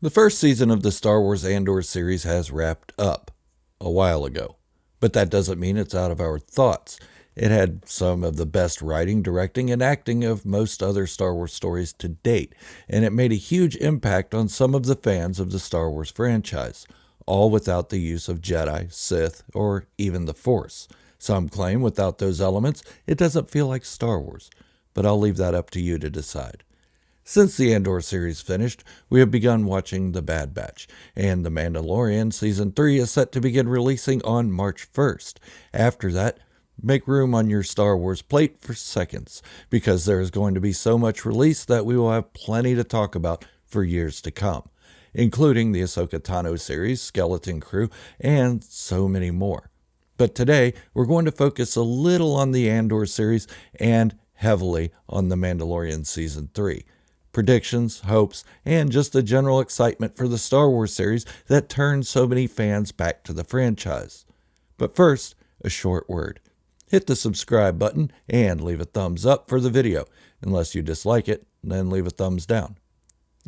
The first season of the Star Wars Andor series has wrapped up a while ago, but that doesn't mean it's out of our thoughts. It had some of the best writing, directing, and acting of most other Star Wars stories to date, and it made a huge impact on some of the fans of the Star Wars franchise, all without the use of Jedi, Sith, or even the Force. Some claim without those elements, it doesn't feel like Star Wars, but I'll leave that up to you to decide. Since the Andor series finished, we have begun watching The Bad Batch, and The Mandalorian Season 3 is set to begin releasing on March 1st. After that, make room on your Star Wars plate for seconds, because there is going to be so much release that we will have plenty to talk about for years to come, including the Ahsoka Tano series, Skeleton Crew, and so many more. But today, we're going to focus a little on the Andor series and heavily on The Mandalorian Season 3. Predictions, hopes, and just the general excitement for the Star Wars series that turned so many fans back to the franchise. But first, a short word. Hit the subscribe button and leave a thumbs up for the video. Unless you dislike it, then leave a thumbs down.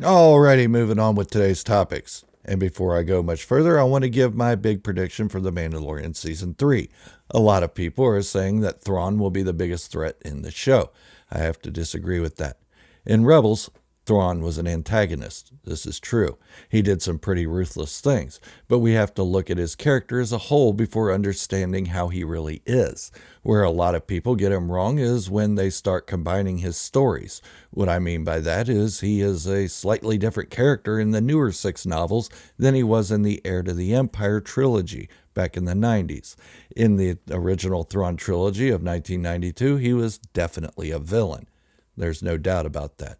Alrighty, moving on with today's topics. And before I go much further, I want to give my big prediction for The Mandalorian Season 3. A lot of people are saying that Thrawn will be the biggest threat in the show. I have to disagree with that. In Rebels, Thrawn was an antagonist. This is true. He did some pretty ruthless things, but we have to look at his character as a whole before understanding how he really is. Where a lot of people get him wrong is when they start combining his stories. What I mean by that is he is a slightly different character in the newer 6 novels than he was in the Heir to the Empire trilogy back in the 90s. In the original Thrawn trilogy of 1992, he was definitely a villain. There's no doubt about that.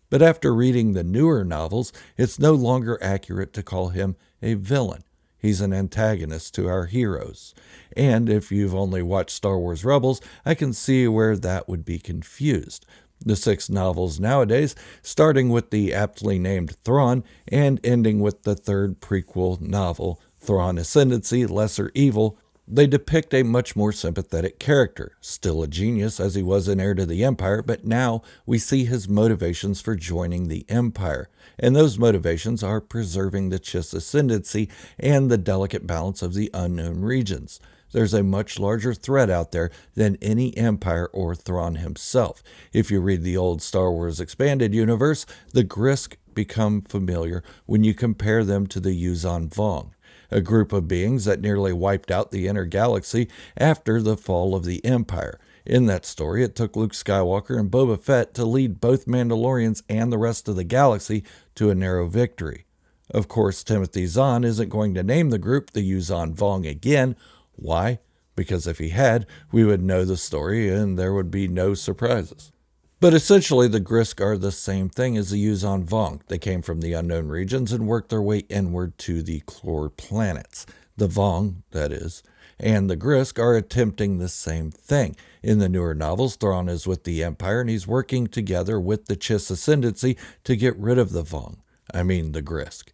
But after reading the newer novels, it's no longer accurate to call him a villain. He's an antagonist to our heroes. And if you've only watched Star Wars Rebels, I can see where that would be confused. The 6 novels nowadays, starting with the aptly named Thrawn and ending with the 3rd prequel novel, Thrawn Ascendancy, Lesser Evil, they depict a much more sympathetic character, still a genius as he was in Heir to the Empire, but now we see his motivations for joining the Empire, and those motivations are preserving the Chiss Ascendancy and the delicate balance of the unknown regions. There's a much larger threat out there than any Empire or Thrawn himself. If you read the old Star Wars Expanded Universe, the Grysk become familiar when you compare them to the Yuuzhan Vong, a group of beings that nearly wiped out the inner galaxy after the fall of the Empire. In that story, it took Luke Skywalker and Boba Fett to lead both Mandalorians and the rest of the galaxy to a narrow victory. Of course, Timothy Zahn isn't going to name the group the Yuuzhan Vong again. Why? Because if he had, we would know the story and there would be no surprises. But essentially, the Grysk are the same thing as the Yuuzhan Vong. They came from the unknown regions and worked their way inward to the Clore planets. The Vong, that is, and the Grysk are attempting the same thing. In the newer novels, Thrawn is with the Empire and he's working together with the Chiss Ascendancy to get rid of the Vong. I mean the Grysk.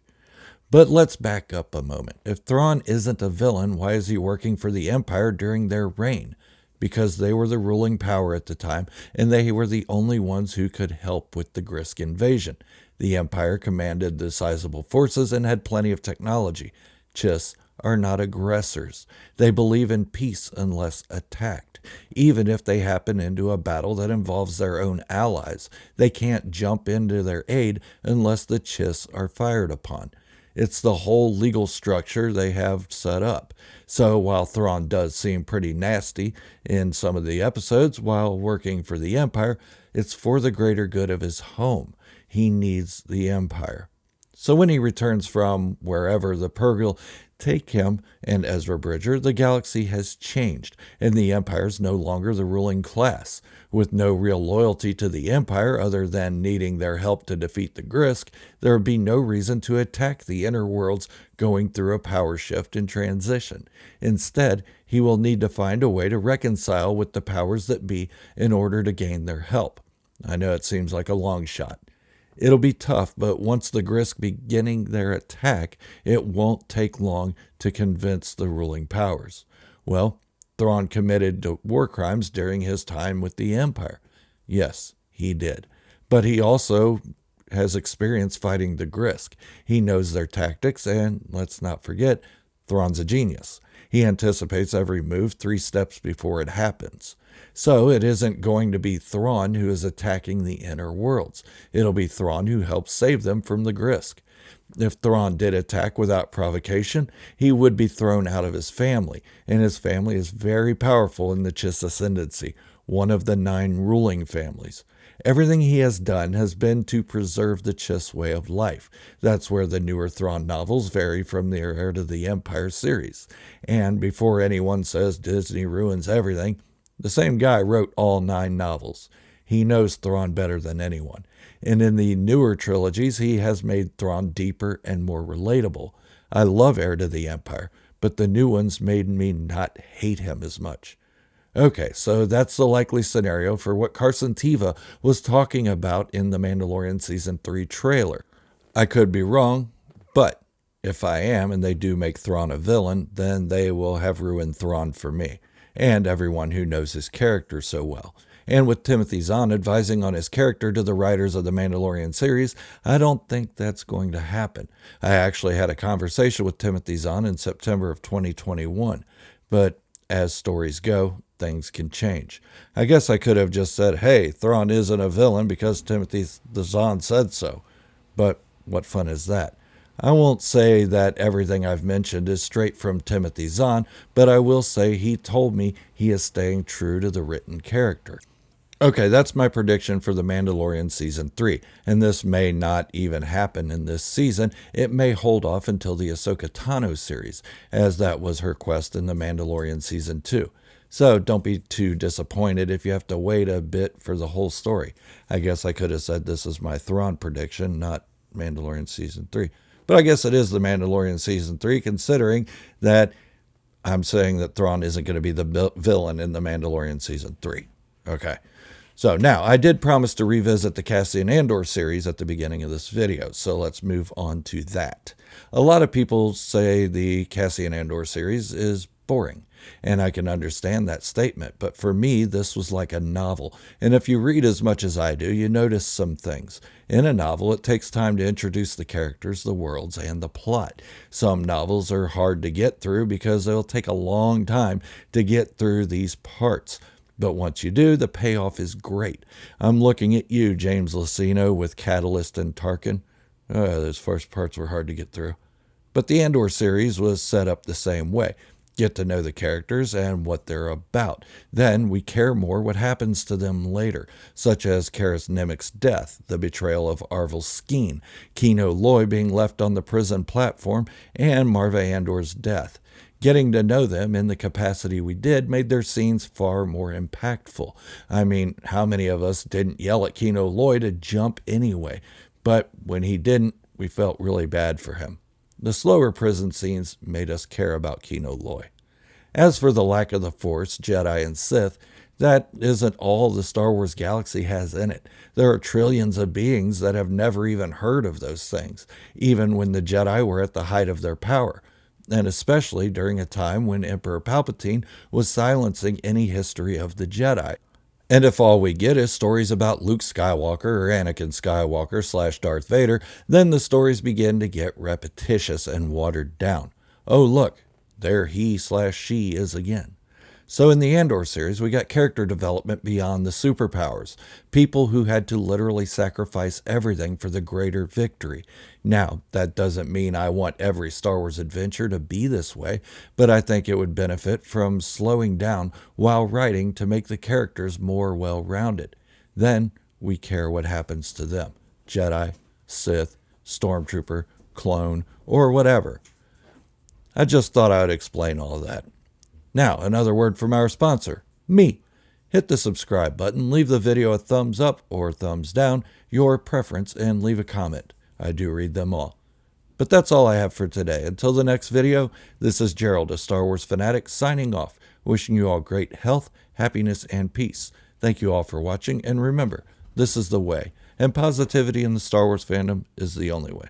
But let's back up a moment. If Thrawn isn't a villain, why is he working for the Empire during their reign? Because they were the ruling power at the time, and they were the only ones who could help with the Grysk invasion. The Empire commanded the sizable forces and had plenty of technology. Chiss are not aggressors. They believe in peace unless attacked. Even if they happen into a battle that involves their own allies, they can't jump into their aid unless the Chiss are fired upon. It's the whole legal structure they have set up. So while Thrawn does seem pretty nasty in some of the episodes while working for the Empire, it's for the greater good of his home. He needs the Empire. So when he returns from wherever the Purrgil take him and Ezra Bridger, the galaxy has changed, and the Empire is no longer the ruling class. With no real loyalty to the Empire other than needing their help to defeat the Grysk, there would be no reason to attack the inner worlds going through a power shift and transition. Instead, he will need to find a way to reconcile with the powers that be in order to gain their help. I know it seems like a long shot. It'll be tough, but once the Grysk beginning their attack, it won't take long to convince the ruling powers. Well, Thrawn committed war crimes during his time with the Empire. Yes, he did. But he also has experience fighting the Grisk. He knows their tactics, and let's not forget, Thrawn's a genius. He anticipates every move 3 steps before it happens. So it isn't going to be Thrawn who is attacking the inner worlds. It'll be Thrawn who helps save them from the Grisk. If Thrawn did attack without provocation, he would be thrown out of his family, and his family is very powerful in the Chiss Ascendancy, one of the 9 ruling families. Everything he has done has been to preserve the Chiss way of life. That's where the newer Thrawn novels vary from the Heir to the Empire series. And before anyone says Disney ruins everything, the same guy wrote all 9 novels. He knows Thrawn better than anyone. And in the newer trilogies, he has made Thrawn deeper and more relatable. I love Heir to the Empire, but the new ones made me not hate him as much. Okay, so that's the likely scenario for what Carson Teva was talking about in the Mandalorian Season 3 trailer. I could be wrong, but if I am and they do make Thrawn a villain, then they will have ruined Thrawn for me, and everyone who knows his character so well. And with Timothy Zahn advising on his character to the writers of the Mandalorian series, I don't think that's going to happen. I actually had a conversation with Timothy Zahn in September of 2021, but as stories go, things can change. I guess I could have just said, hey, Thrawn isn't a villain because Timothy Zahn said so. But what fun is that? I won't say that everything I've mentioned is straight from Timothy Zahn, but I will say he told me he is staying true to the written character. Okay, that's my prediction for The Mandalorian Season 3, and this may not even happen in this season. It may hold off until the Ahsoka Tano series, as that was her quest in The Mandalorian Season 2. So don't be too disappointed if you have to wait a bit for the whole story. I guess I could have said this is my Thrawn prediction, not Mandalorian Season 3. But I guess it is The Mandalorian Season 3, considering that I'm saying that Thrawn isn't going to be the villain in The Mandalorian Season 3. Okay. So now, I did promise to revisit the Cassian Andor series at the beginning of this video, so let's move on to that. A lot of people say the Cassian Andor series is boring, and I can understand that statement, but for me, this was like a novel, and if you read as much as I do, you notice some things. In a novel, it takes time to introduce the characters, the worlds, and the plot. Some novels are hard to get through because they'll take a long time to get through these parts. But once you do, the payoff is great. I'm looking at you, James Luceno, with Catalyst and Tarkin. Those first parts were hard to get through. But the Andor series was set up the same way. Get to know the characters and what they're about. Then we care more what happens to them later, such as Karis Nemik's death, the betrayal of Arvel Skeen, Kino Loy being left on the prison platform, and Marva Andor's death. Getting to know them in the capacity we did made their scenes far more impactful. I mean, how many of us didn't yell at Kino Loy to jump anyway? But when he didn't, we felt really bad for him. The slower prison scenes made us care about Kino Loy. As for the lack of the Force, Jedi, and Sith, that isn't all the Star Wars galaxy has in it. There are trillions of beings that have never even heard of those things, even when the Jedi were at the height of their power. And especially during a time when Emperor Palpatine was silencing any history of the Jedi. And if all we get is stories about Luke Skywalker or Anakin Skywalker / Darth Vader, then the stories begin to get repetitious and watered down. Oh look, there he / she is again. So in the Andor series, we got character development beyond the superpowers. People who had to literally sacrifice everything for the greater victory. Now, that doesn't mean I want every Star Wars adventure to be this way, but I think it would benefit from slowing down while writing to make the characters more well-rounded. Then we care what happens to them. Jedi, Sith, Stormtrooper, clone, or whatever. I just thought I would explain all of that. Now, another word from our sponsor, me. Hit the subscribe button, leave the video a thumbs up or thumbs down, your preference, and leave a comment. I do read them all. But that's all I have for today. Until the next video, this is Gerald, a Star Wars fanatic, signing off, wishing you all great health, happiness, and peace. Thank you all for watching, and remember, this is the way, and positivity in the Star Wars fandom is the only way.